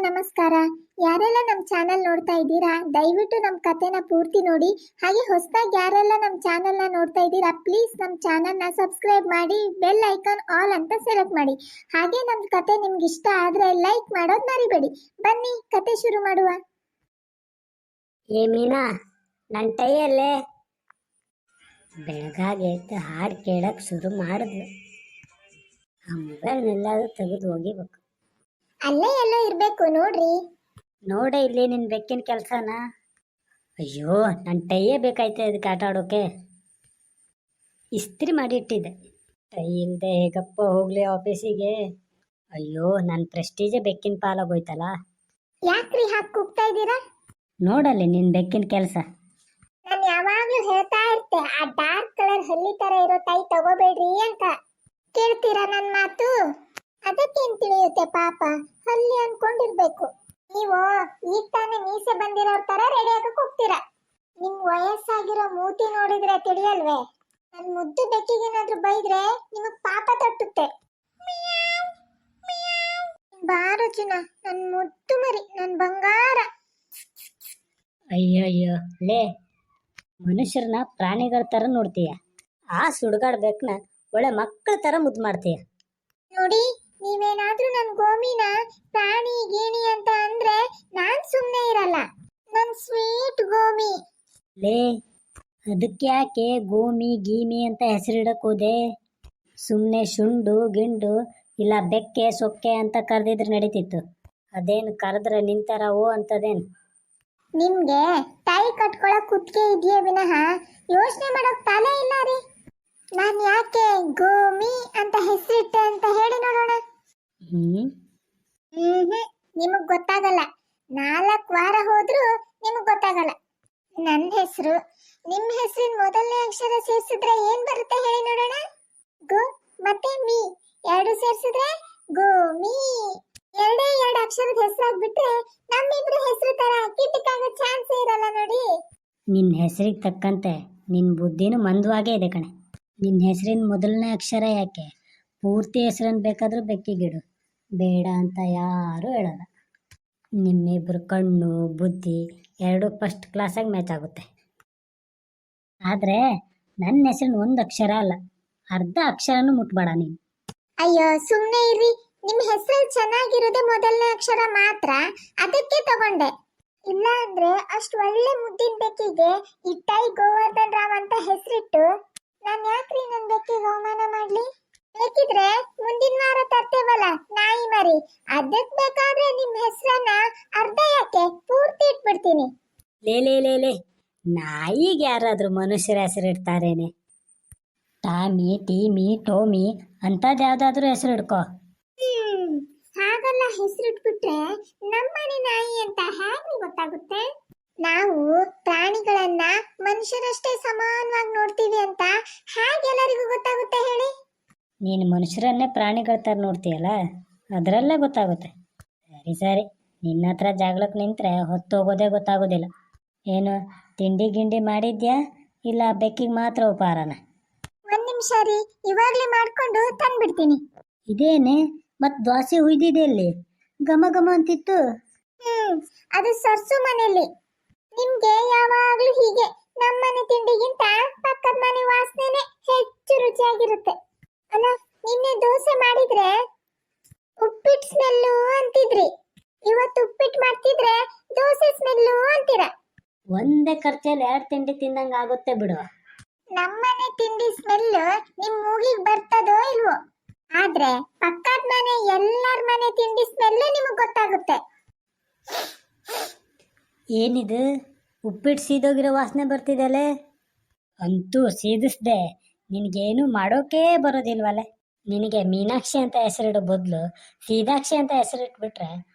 ನಮಸ್ಕಾರ. ಯಾರೆಲ್ಲ ನಮ್ಮ ಚಾನೆಲ್ ನೋಡ್ತಾ ಇದ್ದೀರಾ ದಯವಿಟ್ಟು ನಮ್ಮ ಕಥೆನ ಪೂರ್ತಿ ನೋಡಿ. ಹಾಗೆ ಹೊಸದಾಗಿ ಯಾರೆಲ್ಲ ನಮ್ಮ ಚಾನೆಲ್ನ ನೋಡ್ತಾ ಇದ್ದೀರಾ ಪ್ಲೀಸ್ ನಮ್ಮ ಚಾನೆಲ್ನ ಸಬ್ಸ್ಕ್ರೈಬ್ ಮಾಡಿ, ಬೆಲ್ ಐಕಾನ್ ಆಲ್ ಅಂತ ಸೆಲೆಕ್ಟ್ ಮಾಡಿ. ಹಾಗೆ ನಮ್ಮ ಕಥೆ ನಿಮ್ಗೆ ಇಷ್ಟ ಆದರೆ ಲೈಕ್ ಮಾಡೋದು ಮರಿಬೇಡಿ. ಬನ್ನಿ ಕತೆ ಶುರು ಮಾಡುವ. ಏ ಮೀನಾ, ನನ್ನ ಟೈಯಲ್ಲೇ ಬೆಳಗಾಗೆ ಎದ್ದು ಹಾಡು ಕೇಳಕ್ಕೆ ಶುರು ಮಾಡಿದ್ಲು. ಆ ಮೊಬೈಲ್ನೆಲ್ಲಾದ್ರೂ ತೆಗೆದು ಹೋಗಿಬೇಕು. ಅಲ್ಲೇ ಎಲ್ಲೋ ಇರಬೇಕು ನೋಡ್ರಿ. ನೋಡೇ ಇಲ್ಲಿ ನಿನ್ನ ಬೆಕ್ಕಿನ ಕೆಲಸನ. ಅಯ್ಯೋ, ನನ್ನ ಟೈಯೇ ಬೇಕಾಯ್ತು ಅದಕ್ಕೆ ಆಟ ಆಡೋಕೆ. ಇಸ್ತ್ರಿ ಮಾಡಿ ಇಟ್ಟಿದ್ದೆ. ಟೈ ಇಲ್ಲದೆ ಹೇಗಪ್ಪ ಹೋಗ್ಲಿ ಆಫೀಸಿಗೆ. ಅಯ್ಯೋ, ನನ್ನ ಪ್ರೆಸ್ಟೀಜೇ ಬೆಕ್ಕಿನ ಪಾಲಾಗೋಯ್ತಲ್ಲ. ಯಾಕ್ರಿ ಹಾಕಿ ಕೂಗ್ತಾ ಇದ್ದೀರಾ? ನೋಡಲ್ಲಿ ನಿನ್ನ ಬೆಕ್ಕಿನ ಕೆಲಸ. ನಾನು ಯಾವಾಗ್ಲೂ ಹೇಳ್ತಾ ಇರ್ತೆ ಆ ಡಾರ್ಕ್ ಕಲರ್ ಹಲ್ಲಿ ತರ ಇರೋ ಟೈ ತಗೋಬೇಡ್ರಿ ಅಂತ. ಕೇಳ್ತೀರಾ ನನ್ನ ಮಾತು? ಅದಕ್ಕೇನ್ ತಿಳಿಯುತ್ತೆ ಪಾಪ, ಹಲ್ಲಿ ಅನ್ಕೊಂಡಿರ್ಬೇಕು. ನೀವು ಈಗ ತಾನೇ ಮೀಸೆ ಬಂದಿರೋರ್ ತರ ರೆಡಿ ಆಗಕ್ ಹೋಗ್ತೀರಾ. ನಿಮ್ ವಯಸ್ಸಾಗಿರೋ ಮೂತಿ ನೋಡಿದ್ರೆ ತಿಳಿಯಲ್ವೇ? ನನ್ ಮುದ್ದು ಬೆಕ್ಕಿಗೇನಾದ್ರೂ ಬೈದ್ರೆ ನಿಮಗ್ ಪಾಪ ತಟ್ಟುತ್ತೆ. ಬಾರು ಚಿನ್ನ, ನನ್ ಮುದ್ದು ಮರಿ, ನನ್ ಬಂಗಾರ. ಅಯ್ಯಯ್ಯೋ ಲೇ, ಮನುಷ್ಯರನ್ನ ಪ್ರಾಣಿಗಳ ಥರ ನೋಡ್ತೀಯ, ಆ ಸುಡುಗಾಡ್ಬೇಕನ್ನ ಒಳ್ಳೆ ಮಕ್ಕಳ ಥರ ಮುದ್ದು ಮಾಡ್ತೀಯ. ನೋಡಿ, ನೀವೇನಾದ್ರೂ ನನ್ ಗೋಮಿನ ಪ್ರಾಣಿ ಗೀಣಿ ಅಂತ ಅಂದ್ರೆ ನಾನ್ ಸುಮ್ನೆ ಇರಲ್ಲ. ನನ್ ಸ್ವೀಟ್ ಗೋಮಿ. ಲೇ, ಅದಕ್ಕೆ ಯಾಕೆ ಗೋಮಿ ಗೀಮಿ ಅಂತ ಹೆಸರಿಡಕ್ ಹೋದೆ? ಸುಮ್ಮನೆ ಶುಂಡು ಗಿಂಡು ಇಲ್ಲ ಬೆಕ್ಕೆ ಸೊಕ್ಕೆ ಅಂತ ಕರೆದಿದ್ರೆ ನಡೀತಿತ್ತು. ಅದೇನು ಕರೆದ್ರೆ ನಿಂತಾರ ಓ ಅಂತದೇನು? ನಿಮ್ಗೆ ತಾಯಿ ಕಟ್ಕೊಳಕ್ ಕುತ್ತಿಗೆ ಇದೆಯೇ ವಿನಃ ಯೋಚನೆ ಮಾಡೋಕ್ ತಲೆ ಇಲ್ಲ ರೀ. ನಾನ್ ಯಾಕೆ ಗೋಮಿ ಅಂತ ಹೆಸರಿಟ್ಟೆ ಅಂತ ಹೇಳಿ ನೋಡೋಣ. ನಿಮಗ್ ಗೊತ್ತಾಗಲ್ಲ. 4 ವಾರ ಹೋದ್ರೂ ನಿಮಗ್ ಗೊತ್ತಾಗಲ್ಲ. ನನ್ನ ಹೆಸರು ನಿಮ್ ಹೆಸರಿನ ಮೊದಲನೇ ಅಕ್ಷರ ಸೇರ್ಸಿದ್ರೆ ಏನ್ ಬರುತ್ತೆ ಹೇಳಿ ನೋಡೋಣ. ಗೋ ಮತ್ತೆ ಮೀ ಎರಡು ಸೇರ್ಸಿದ್ರೆ ಗೋಮಿ. ಎರಡೇ 2 ಅಕ್ಷರದ ಹೆಸರಾಗ್ಬಿಟ್ರೆ ನಮ್ಮಿಬ್ರು ಹೆಸರು ತರ ಕಿಟ್ಟಕ್ಕಾಗೋ ಚಾನ್ಸ್ ಇರಲ್ಲ ನೋಡಿ. ನಿನ್ನ ಹೆಸರಿಗೆ ತಕ್ಕಂತೆ ನಿನ್ನ ಬುದ್ಧಿನೂ ಮಂದವಾಗೇ ಇದೆ ಕಣೆ. ನಿನ್ನ ಹೆಸರಿನ ಮೊದಲನೇ ಅಕ್ಷರ ಯಾಕೆ, ಪೂರ್ತಿ ಹೆಸರನ್ನು ಬೇಕಾದರೂ ಬೆಕ್ಕಿಗಿಡು, ಬೇಡ ಅಂತ ಯಾರೂ ಹೇಳಲ್ಲ. ನಿಮ್ಮಿಬ್ಬರು ಕಣ್ಣು ಬುದ್ಧಿ ಎರಡೂ ಫಸ್ಟ್ ಕ್ಲಾಸಾಗಿ ಮ್ಯಾಚ್ ಆಗುತ್ತೆ. ಆದರೆ ನನ್ನ ಹೆಸರಿನ 1 ಅಕ್ಷರ ಅಲ್ಲ, ಅರ್ಧ ಅಕ್ಷರನೂ ಮುಟ್ಬೇಡ ನೀನು. ಅಯ್ಯೋ ಸುಮ್ನೆ ಇರ್ರಿ. ನಿಮ್ ಹೆಸರಲ್ಲಿ ಚೆನ್ನಾಗಿರೋದೇ ಮೊದಲನೇ ಅಕ್ಷರ ಮಾತ್ರ, ಅದಕ್ಕೆ ತಗೊಂಡೆ. ಇಲ್ಲ ಅಂದ್ರೆ ಅಷ್ಟು ಒಳ್ಳೆ ಮುದ್ದಿನ ಬೆಕ್ಕಿಗೆ ಇಟ್ಟೈ ಗೋವರ್ಧನ್ ರಾವ್ ಅಂತ ಹೆಸರಿಟ್ಟು ನಾನ್ ಯಾಕ್ರಿ ನನ್ ಬೆಕ್ಕಿಗೆ ಅವಮಾನ ಮಾಡ್ಲಿ? ಬೇಕಿದ್ರೆ ಮುಂದಿನ ವಾರ ತರ್ತೇವಲ್ಲ ನಾಯಿ ಮರಿ, ಅದಕ್ ಬೇಕಾದ್ರೆ ನಿಮ್ ಹೆಸರನ್ನ ಅರ್ಧ ಯಾಕೆ ಪೂರ್ತಿ ಇಟ್ಬಿಡ್ತೀನಿ. ಲೇ ಲೇ ಲೇ ಲೇ, ನಾಯಿಗೆ ಯಾರಾದರೂ ಮನುಷ್ಯರ ಹೆಸರಿಡ್ತಾರೇನೆ? ಟಾಮಿ ಟೀಮಿ ಟೋಮಿ ಅಂಥದ್ದು ಯಾವುದಾದ್ರೂ ಹೆಸರು ಇಡ್ಕೋ. ಹಾಗಲ್ಲ ಹೆಸರಿಟ್ಬಿಟ್ರೆ ನಮ್ಮನೆ ನಾಯಿ ಅಂತ ಹೇಗೆ ಗೊತ್ತಾಗುತ್ತೆ? ನಾವು ಪ್ರಾಣಿಗಳನ್ನ ಮನುಷ್ಯರಷ್ಟೇ ಸಮಾನವಾಗಿ ನೋಡ್ತೀವಿ ಅಂತ ಹೇಗೆ ಎಲ್ಲರಿಗೂ ಗೊತ್ತಾಗುತ್ತೆ ಹೇಳಿ? ನೀನು ಮನುಷ್ಯರನ್ನೇ ಪ್ರಾಣಿಗಳ ಥರ ನೋಡ್ತೀಯಲ್ಲ, ಅದರಲ್ಲೇ ಗೊತ್ತಾಗುತ್ತೆ. ಸರಿ ಸರಿ, ನಿನ್ನ ಹತ್ರ ಜಾಗ್ಳಕ್ಕೆ ನಿಂತರೆ ಹೊತ್ತು ಹೋಗೋದೇ ಗೊತ್ತಾಗೋದಿಲ್ಲ. ಏನು ತಿಂಡಿ ಗಿಂಡಿ ಮಾಡಿದ್ಯಾ ಇಲ್ಲ ಬೆಕ್ಕಿಗೆ ಮಾತ್ರ ಉಪಹಾರನ? 1 ನಿಮಿಷ ರೀ, ಇವಾಗಲೇ ಮಾಡ್ಕೊಂಡು ತಂದ್ಬಿಡ್ತೀನಿ. ಇದೇನೆ ಮತ್ತು ದ್ವಾಸೆ ಹುಯ್ದಿದೆ ಅಲ್ಲಿ ಘಮ ಘಮ ಅಂತಿತ್ತು. ಅದು ಸರ್ಸು ಮನೆಯಲ್ಲಿ. ನಿಮ್ಗೆ ಯಾವಾಗ್ಲೂ ಹೀಗೆ ನಮ್ಮನೆ ತಿಂಡಿಗಿಂತ ಪಕ್ಕದ ಮನೆ ವಾಸನೆನೆ ಹೆಚ್ಚು ರುಚಿಯಾಗಿರುತ್ತೆ ಅಲ್ಲ. ನಿನ್ನೆ ದೋಸೆ ಮಾಡಿದ್ರೆ ಉಪ್ಪಿಟ್ಟು ಸ್ಮೆಲ್ಲು ಅಂತಿದ್ರಿ, ಇವತ್ತು ಉಪ್ಪಿಟ್ಟು ಮಾಡ್ತಿದ್ರೆ ದೋಸೆ ಸ್ಮೆಲ್ಲು ಅಂತೀರಾ. ಒಂದೇ ಖರ್ಚಲ್ಲಿ 2 ತಿಂಡಿ ತಿಂದಂಗೆ ಆಗುತ್ತೆ ಬಿಡು. ನಮ್ಮನೆ ತಿಂಡಿ ಸ್ಮೆಲ್ ನಿಮ್ ಮೂಗಿಗೆ ಬರ್ತದೋ ಇಲ್ವೋ, ಆದ್ರೆ ಪಕ್ಕದ ಮನೆ ಎಲ್ಲರ ಮನೆ ತಿಂಡಿ ಸ್ಮೆಲ್ ನಿಮಗೆ ಗೊತ್ತಾಗುತ್ತೆ. ಏನಿದು ಉಪ್ಪಿಟ್ಟು ಸೀದೋಗಿರೋ ವಾಸನೆ ಬರ್ತಿದೆಯಲ್ಲೇ? ಅಂತೂ ಸೀದಿಸ್ದೆ, ನಿನಗೇನು ಮಾಡೋಕೆ ಬರೋದಿಲ್ವಲ್ಲೇ. ನಿನಗೆ ಮೀನಾಕ್ಷಿ ಅಂತ ಹೆಸರಿಡೋ ಬದಲು ಸೀದಾಕ್ಷಿ ಅಂತ ಹೆಸರಿಟ್ಬಿಟ್ರೆ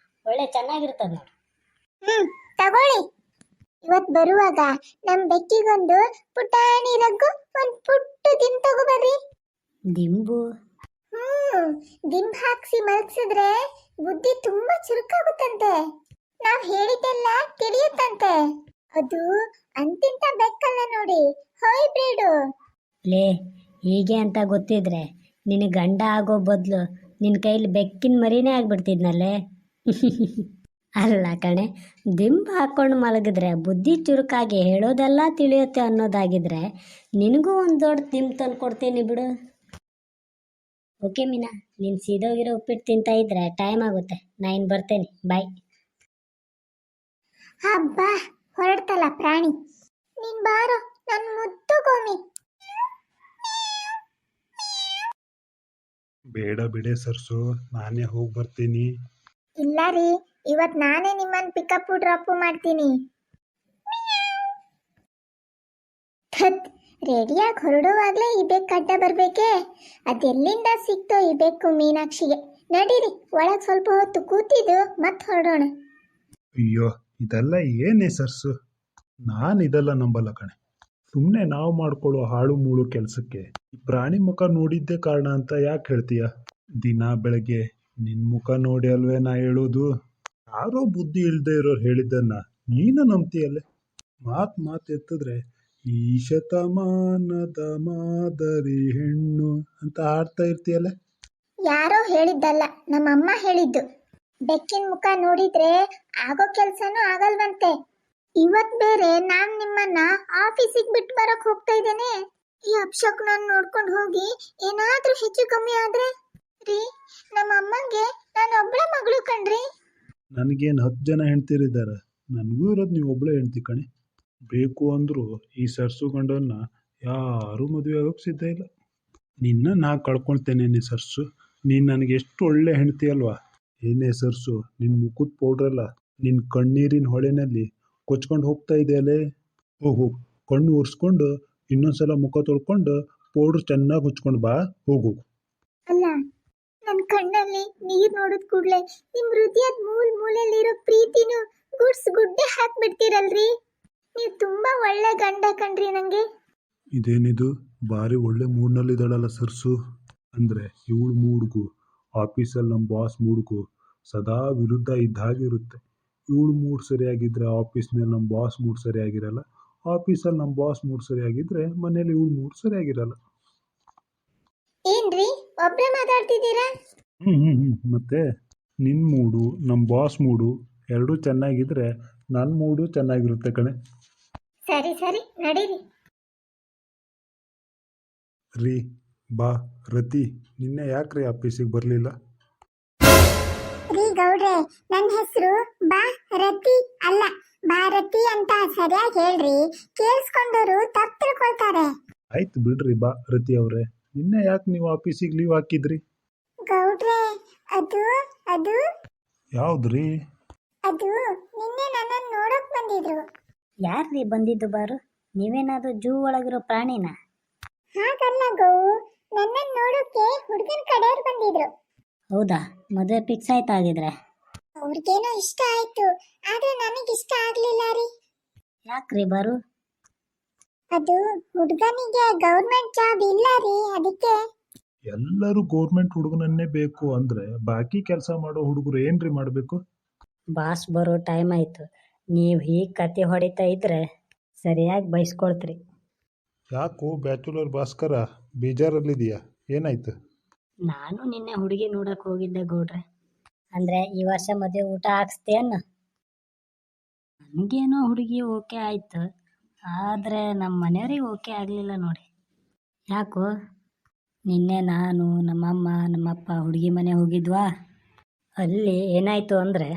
ಒಳ್ಳೆ ಚೆನ್ನಾಗಿರ್ತದೆ ನೋಡು. ತಗೊಳ್ಳಿ. ಇವತ್ ಬರುವಾಗ ನಮ್ ಬೆಕ್ಕಿಗೊಂದು ಪುಟಾಣಿ ರಗ್ಗು ಒಂದ್ ಪುಟ್ಟು ದಿಂಬು ತಗೋಬರ್ರಿ. ದಿಂಬು? ದಿಂಬು ಹಾಕ್ಸಿ ಮಲಗಿಸಿದ್ರೆ ಬುದ್ಧಿ ತುಂಬಾ ಚುರುಕಾಗುತ್ತಂತೆ. ನಾವ್ ಹೇಳಿದ್ದೆಲ್ಲ ತಿಳಿಯುತ್ತಂತೆ. ಅದು ಅಂತಿಂತ ಬೆಕ್ಕಲ್ಲ ನೋಡಿ, ಹೈಬ್ರಿಡು. ಲೇ, ಹೀಗೆ ಅಂತ ಗೊತ್ತಿದ್ರೆ ನಿನ್ನ ಗಂಡ ಆಗೋ ಬದಲು ನಿನ್ನ ಕೈಲಿ ಬೆಕ್ಕಿನ ಮರಿನೇ ಆಗ್ಬಿಡ್ತಿದ್ನಲ್ಲೇ. ಅಲ್ಲ ಕಣೆ, ದಿಂಬು ಹಾಕೊಂಡು ಮಲಗಿದ್ರೆ ಬುದ್ಧಿ ಚುರುಕಾಗಿ ಹೇಳೋದೆಲ್ಲ ತಿಳಿಯುತ್ತೆ ಅನ್ನೋದಾಗಿದ್ರೆ ನಿನಗೂ ಒಂದು ದೊಡ್ಡ ದಿಂಬು ತಂದು ಕೊಡ್ತೀನಿ ಬಿಡು. ಓಕೆ ಮೀನಾ, ನೀನು ಸೀದೋಗಿರೋ ಉಪ್ಪಿಟ್ಟು ತಿಂತಾ ಇದ್ರೆ ಟೈಮ್ ಆಗುತ್ತೆ. ನಾ ಇನ್ನು ಬರ್ತೇನೆ, ಬಾಯ್. ಹಬ್ಬ ಹೊರಡ್ತಲ್ಲ ಪ್ರಾಣಿ. ನೀನ್ ಬಾರೋ ನನ್ ಮುದ್ದು ಗೋಮಿ. ಬೇಡ ಬಿಡೆ ಸರ್ಸು, ನಾನೇ ಹೋಗಿ ಬರ್ತೀನಿ. ಇಲ್ಲ ರೀ, ಇವತ್ ನಾನೇ ನಿಮ್ಮನ್ ಪಿಕಪ್ ಡ್ರಾಪ್ ಮಾಡ್ತೀನಿ. ಥತ್, ರೆಡಿಯಾಗಿ ಹೊರಡುವಾಗ್ಲೇ ಈ ಬೆಕ್ಕು ಅಡ್ಡ ಬರ್ಬೇಕೆ? ಅದೆಲ್ಲಿಂದ ಸಿಕ್ತೋ ಈ ಬೆಕ್ಕು ಮೀನಾಕ್ಷಿಗೆ. ನಡೀರಿ, ಒಳಗ್ ಸ್ವಲ್ಪ ಹೊತ್ತು ಕೂತಿದ್ದು ಮತ್ ಹೊರಡೋಣ. ಅಯ್ಯೋ, ಇದೆಲ್ಲ ಏನೇ ಸರ್ಸು, ನಾನು ಇದೆಲ್ಲ ನಂಬಲ್ಲ ಕಣೆ. ಸುಮ್ಮನೆ ನಾವು ಮಾಡ್ಕೊಳ್ಳೋ ಹಾಳು ಮೂಳು ಕೆಲಸಕ್ಕೆ ಈ ಪ್ರಾಣಿ ಮುಖ ನೋಡಿದ್ದೇ ಕಾರಣ ಅಂತ ಯಾಕೆ ಹೇಳ್ತೀಯ? ದಿನ ಬೆಳಗ್ಗೆ ನಿನ್ನ ಮುಖ ನೋಡಿ ಅಲ್ವೇ ನಾ ಹೇಳೋದು? ಯಾರೋ ಬುದ್ಧಿ ಇಲ್ಲದೆ ಇರೋರು ಹೇಳಿದ್ದನ್ನ ನೀನು ನಂಬ್ತೀಯಲ್ಲೇ. ಮಾತು ಎತ್ತಿದ್ರೆ ಈ ಶತಮಾನದ ಮಾದರಿ ಹೆಣ್ಣು ಅಂತ ಆಡ್ತಾ ಇರ್ತೀಯಲ್ಲ. ಯಾರೋ ಹೇಳಿದ್ದಲ್ಲ, ನಮ್ಮಮ್ಮ ಹೇಳಿದ್ದು. ಬೆಕ್ಕಿನ ಮುಖ ನೋಡಿದ್ರೆ ಆಗೋ ಕೆಲ್ಸನೂ ಆಗಲ್ವಂತೆ. ಇವತ್ ಬೇರೆ ನಾನ್ ನಿಮ್ಮನ್ನ ಆಫೀಸಿಗೆ ಬಿಟ್ಟು ಬರಕ್ ಹೋಗ್ತಾ ಇದ್ದೇನೆ. ಈ ಅಪ್ಶಕುನನ್ನ ನೋಡ್ಕೊಂಡು ಹೋಗಿ ಏನಾದ್ರೂ ಹೆಚ್ಚು ಕಮ್ಮಿ ಆದ್ರೆ ರೀ, ನಮ್ಮ ಅಮ್ಮಂಗೆ ನಾನು ಒಬ್ಳೆ ಮಗಳು ಕಣ್ರಿ. ನನಗೇನು 10 ಜನ ಹೆಂಡ್ತಿರಿದ್ದಾರೆ, ನನಗೂ ಇರೋದು ನೀವು ಒಬ್ಬಳೇ ಹೆಂಡ್ತಿ ಕಣೆ. ಬೇಕು ಅಂದರೂ ಈ ಸರ್ಸು ಗಂಡನ್ನ ಯಾರೂ ಮದುವೆ ಆಗೋಕ್ಕೆ ಸಿದ್ಧ ಇಲ್ಲ. ನಿನ್ನ ನಾ ಕಳ್ಕೊಳ್ತೇನೆ ಸರ್ಸು. ನೀನು ನನಗೆ ಎಷ್ಟು ಒಳ್ಳೆ ಹೆಂಡ್ತಿ ಅಲ್ವಾ? ಏನೇ ಸರ್ಸು, ನಿನ್ನ ಮುಖದ ಪೌಡ್ರಲ್ಲ ನಿನ್ನ ಕಣ್ಣೀರಿನ ಹೊಳೆನಲ್ಲಿ ಕೊಚ್ಕೊಂಡು ಹೋಗ್ತಾ ಇದೆಯಲ್ಲೇ. ಹೋಗು, ಕಣ್ಣು ಒರೆಸ್ಕೊಂಡು ಇನ್ನೊಂದ್ಸಲ ಮುಖ ತೊಳ್ಕೊಂಡು ಪೌಡ್ರ್ ಚೆನ್ನಾಗಿ ಹುಚ್ಕೊಂಡು ಬಾ. ಹೋಗು. ಅಲ್ಲ, ನನ್ನ ಕಣ್ಣಲ್ಲಿ ನೀರ್ ನೋಡಿದ ಕೂಡ್ಲೆ ನಿಮ್ ಹೃದಯದ ಮೂಲೆಯಲ್ಲಿರೋ ಪ್ರೀತಿನೂ ಗುಡ್ಡೆ ಹಾಕ್ಬಿಡ್ತೀರಲ್ರಿ. ನೀವು ತುಂಬಾ ಒಳ್ಳೆ ಗಂಡ ಕಣ್ರಿ ನಂಗೆ. ಇದೇನಿದು, ಭಾರಿ ಒಳ್ಳೆ ಮೂಡ್ನಲ್ಲಿದ್ದಾಳಲ್ಲ ಸರ್ಸು. ಅಂದರೆ ಇವಳು ಮೂಡ್ಗೂ ಆಫೀಸಲ್ಲಿ ನಮ್ಮ ಬಾಸ್ ಮೂಡ್ಗೂ ಸದಾ ವಿರುದ್ಧ ಇದ್ದ ಹಾಗಿರುತ್ತೆ. ಇವಳು ಮೂಡ್ ಸರಿಯಾಗಿದ್ದರೆ ಆಫೀಸ್ನಲ್ಲಿ ನಮ್ಮ ಬಾಸ್ ಮೂಡ್ ಸರಿಯಾಗಿರಲ್ಲ, ಆಫೀಸಲ್ಲಿ ನಮ್ಮ ಬಾಸ್ ಮೂಡ್ ಸರಿಯಾಗಿದ್ದರೆ ಮನೇಲಿ ಇವಳು ಮೂಡ್ ಸರಿಯಾಗಿರಲ್ಲ. ಏನ್ರಿ ಒಬ್ರೇ ಮಾತಾಡ್ತಿದ್ದೀರಾ? ಮತ್ತೆ ನಿನ್ನ ಮೂಡು ನಮ್ಮ ಬಾಸ್ ಮೂಡು ಎರಡೂ ಚೆನ್ನಾಗಿದ್ರೆ ನನ್ನ ಮೂಡು ಚೆನ್ನಾಗಿರುತ್ತೆ ಕಣೆ. ಸರಿ ಸರಿ, ನಡೀರಿ. ರೀ ಬಾ, ರತಿ ನಿನ್ನೆ ಯಾಕ್ರಿ ಆಫೀಸಿಗೆ ಬರಲಿಲ್ಲ? ರೀ ಗೌಡ್ರೆ, ನನ್ನ ಹೆಸರು ರತಿ ಅಲ್ಲ, ಭಾರತಿ ಅಂತ ಸರಿಯಾಗಿ ಹೇಳ್ರಿ. ಕೇಳಿಸ್ಕೊಂಡವರು ತಪ್ಪು ತಿಳ್ಕೊಳ್ತಾರೆ. ಆಯ್ತು ಬಿಡ್ರಿ ಬಾ ರತಿ ಅವರೇ, ನಿನ್ನೆ ಯಾಕೆ ನೀವು ಆಫೀಸಿಗೆ ಲೀವ್ ಹಾಕಿದ್ರಿ? ಗೌಡ್ರೆ, ಅದು ಅದು ಯಾವ್ದ್ರಿ? ಅದು ನಿನ್ನೆ ನನ್ನನ್ನು ನೋಡಕ್ ಬಂದಿದ್ರು. ಯಾರ್ರೀ ಬಂದಿದ್ದು ಬಾರು? ನೀವೇನಾದ್ರೂ ಜೂ ಒಳಗಿರೋ ಪ್ರಾಣಿನ? ಹಾಗಲ್ಲ ಗೌ, ನನ್ನನ್ನು ನೋಡೋಕೆ ಹುಡುಗನ ಕಡೆಯವ್ರು ಬಂದಿದ್ರು. ಹೌದಾ, ಮದುವೆ ಫಿಕ್ಸ್ ಆಯ್ತಾ ಆಗಿದ್ರೆ? ಅವ್ರಿಗೇನೋ ಇಷ್ಟ ಆಯ್ತು, ಆದ್ರೆ ನನಗಿಷ್ಟ ಆಗ್ಲಿಲ್ಲ ರೀ. ಯಾಕ್ರಿ ಬಾರು? ಅದು ಹುಡುಗನಿಗೆ ಗೌರ್ಮೆಂಟ್ ಜಾಬ್ ಇಲ್ಲ ರೀ, ಅದಕ್ಕೆ. ಎಲ್ಲರೂ ಗೌರ್ಮೆಂಟ್ ಹುಡುಗನನ್ನೇ ಬೇಕು ಅಂದ್ರೆ ಬಾಕಿ ಕೆಲಸ ಮಾಡೋ ಹುಡುಗರು ಏನ್ರಿ ಮಾಡಬೇಕು? ಬಾಸ್ ಬರೋ ಟೈಮ್ ಆಯ್ತು. ನೀವು ಹೀಗೆ ಕತೆ ಹೊಡಿತಾ ಇದ್ರೆ ಸರಿಯಾಗಿ ಬಯಸ್ಕೊಳ್ತೀರಿ. ಯಾಕೋ ಬ್ಯಾಚುಲರ್ ಭಾಸ್ಕರ ಬೇಜಾರಲ್ಲಿದೆಯಾ? ಏನಾಯ್ತು? ನಾನು ನಿನ್ನೆ ಹುಡುಗಿ ನೋಡಕ್ಕೆ ಹೋಗಿದ್ದೆ ಗೌಡ್ರೆ. ಅಂದರೆ ಈ ವರ್ಷ ಮದುವೆ ಊಟ ಹಾಕ್ಸ್ತೇನ? ನನಗೇನೋ ಹುಡುಗಿ ಓಕೆ ಆಯಿತು, ಆದರೆ ನಮ್ಮ ಮನೆಯವ್ರಿಗೆ ಓಕೆ ಆಗಲಿಲ್ಲ ನೋಡಿ. ಯಾಕೋ? ನಿನ್ನೆ ನಾನು ನಮ್ಮಮ್ಮ ನಮ್ಮಪ್ಪ ಹುಡುಗಿ ಮನೆ ಹೋಗಿದ್ವಾ, ಅಲ್ಲಿ ಏನಾಯಿತು ಅಂದರೆ